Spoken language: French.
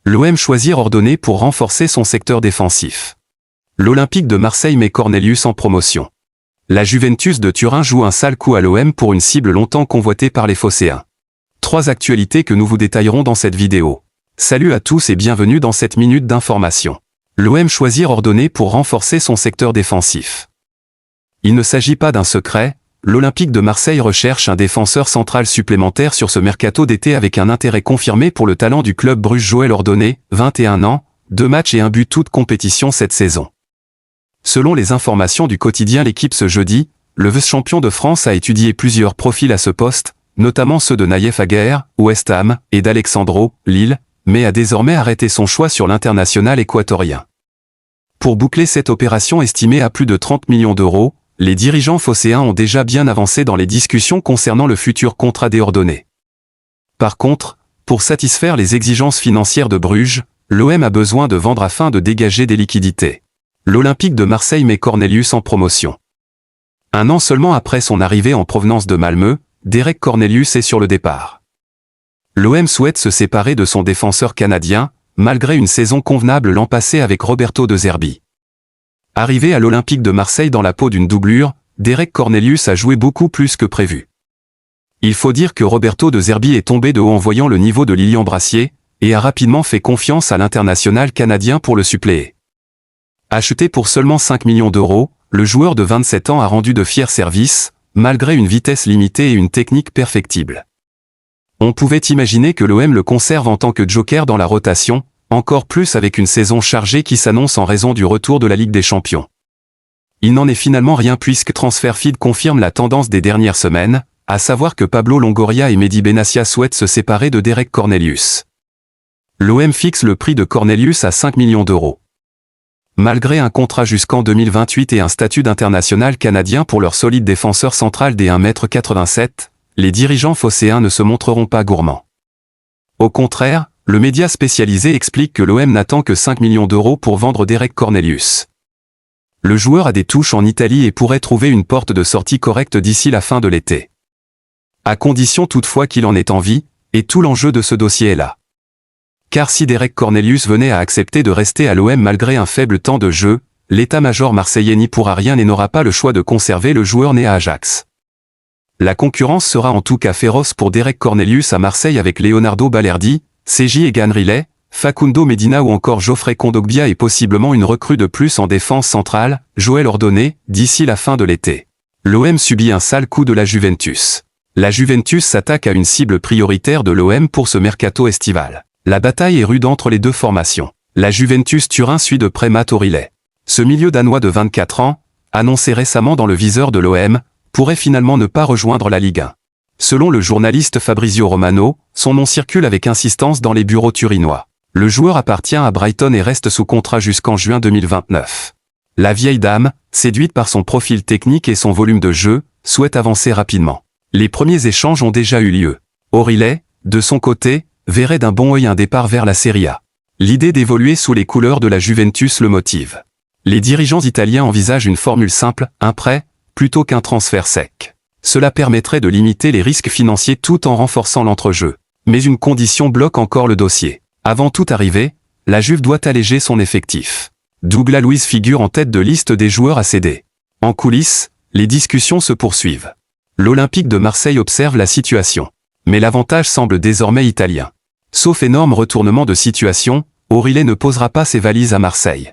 L'OM choisit Ordonné pour renforcer son secteur défensif. L'Olympique de Marseille met Cornelius en promotion. La Juventus de Turin joue un sale coup à l'OM pour une cible longtemps convoitée par les Phocéens. 3 actualités que nous vous détaillerons dans cette vidéo. Salut à tous et bienvenue dans cette minute d'information. L'OM choisit Ordonné pour renforcer son secteur défensif. Il ne s'agit pas d'un secret, l'Olympique de Marseille recherche un défenseur central supplémentaire sur ce mercato d'été avec un intérêt confirmé pour le talent du club Bruges Joël Ordonné, 21 ans, 2 matchs et 1 but toute compétition cette saison. Selon les informations du quotidien L'Équipe ce jeudi, le vice-champion de France a étudié plusieurs profils à ce poste, notamment ceux de Naïef Aguer, West Ham, et d'Alexandro, Lille, mais a désormais arrêté son choix sur l'international équatorien. Pour boucler cette opération estimée à plus de 30 millions d'euros, les dirigeants phocéens ont déjà bien avancé dans les discussions concernant le futur contrat des Ordonné. Par contre, pour satisfaire les exigences financières de Bruges, l'OM a besoin de vendre afin de dégager des liquidités. L'Olympique de Marseille met Cornelius en promotion. 1 an seulement après son arrivée en provenance de Malmö, Derek Cornelius est sur le départ. L'OM souhaite se séparer de son défenseur canadien, malgré une saison convenable l'an passé avec Roberto De Zerbi. Arrivé à l'Olympique de Marseille dans la peau d'une doublure, Derek Cornelius a joué beaucoup plus que prévu. Il faut dire que Roberto De Zerbi est tombé de haut en voyant le niveau de Lilian Brassier, et a rapidement fait confiance à l'international canadien pour le suppléer. Acheté pour seulement 5 millions d'euros, le joueur de 27 ans a rendu de fiers services, malgré une vitesse limitée et une technique perfectible. On pouvait imaginer que l'OM le conserve en tant que joker dans la rotation, encore plus avec une saison chargée qui s'annonce en raison du retour de la Ligue des Champions. Il n'en est finalement rien puisque TransferFeed confirme la tendance des dernières semaines, à savoir que Pablo Longoria et Mehdi Benassia souhaitent se séparer de Derek Cornelius. L'OM fixe le prix de Cornelius à 5 millions d'euros. Malgré un contrat jusqu'en 2028 et un statut d'international canadien pour leur solide défenseur central des 1,87 m, les dirigeants phocéens ne se montreront pas gourmands. Au contraire, le média spécialisé explique que l'OM n'attend que 5 millions d'euros pour vendre Derek Cornelius. Le joueur a des touches en Italie et pourrait trouver une porte de sortie correcte d'ici la fin de l'été. À condition toutefois qu'il en ait envie, et tout l'enjeu de ce dossier est là. Car si Derek Cornelius venait à accepter de rester à l'OM malgré un faible temps de jeu, l'état-major marseillais n'y pourra rien et n'aura pas le choix de conserver le joueur né à Ajax. La concurrence sera en tout cas féroce pour Derek Cornelius à Marseille avec Leonardo Balerdi, Sergi Egan Riley, Facundo Medina ou encore Geoffrey Kondogbia et possiblement une recrue de plus en défense centrale, Joël Ordonné, d'ici la fin de l'été. L'OM subit un sale coup de la Juventus. La Juventus s'attaque à une cible prioritaire de l'OM pour ce mercato estival. La bataille est rude entre les deux formations. La Juventus Turin suit de près Matt Riley. Ce milieu danois de 24 ans, annoncé récemment dans le viseur de l'OM, pourrait finalement ne pas rejoindre la Ligue 1. Selon le journaliste Fabrizio Romano, son nom circule avec insistance dans les bureaux turinois. Le joueur appartient à Brighton et reste sous contrat jusqu'en juin 2029. La vieille dame, séduite par son profil technique et son volume de jeu, souhaite avancer rapidement. Les premiers échanges ont déjà eu lieu. Riley, de son côté, verrait d'un bon œil un départ vers la Serie A. L'idée d'évoluer sous les couleurs de la Juventus le motive. Les dirigeants italiens envisagent une formule simple, un prêt, plutôt qu'un transfert sec. Cela permettrait de limiter les risques financiers tout en renforçant l'entrejeu. Mais une condition bloque encore le dossier. Avant toute arrivée, la Juve doit alléger son effectif. Douglas Luiz figure en tête de liste des joueurs à céder. En coulisses, les discussions se poursuivent. L'Olympique de Marseille observe la situation. Mais l'avantage semble désormais italien. Sauf énorme retournement de situation, Riley ne posera pas ses valises à Marseille.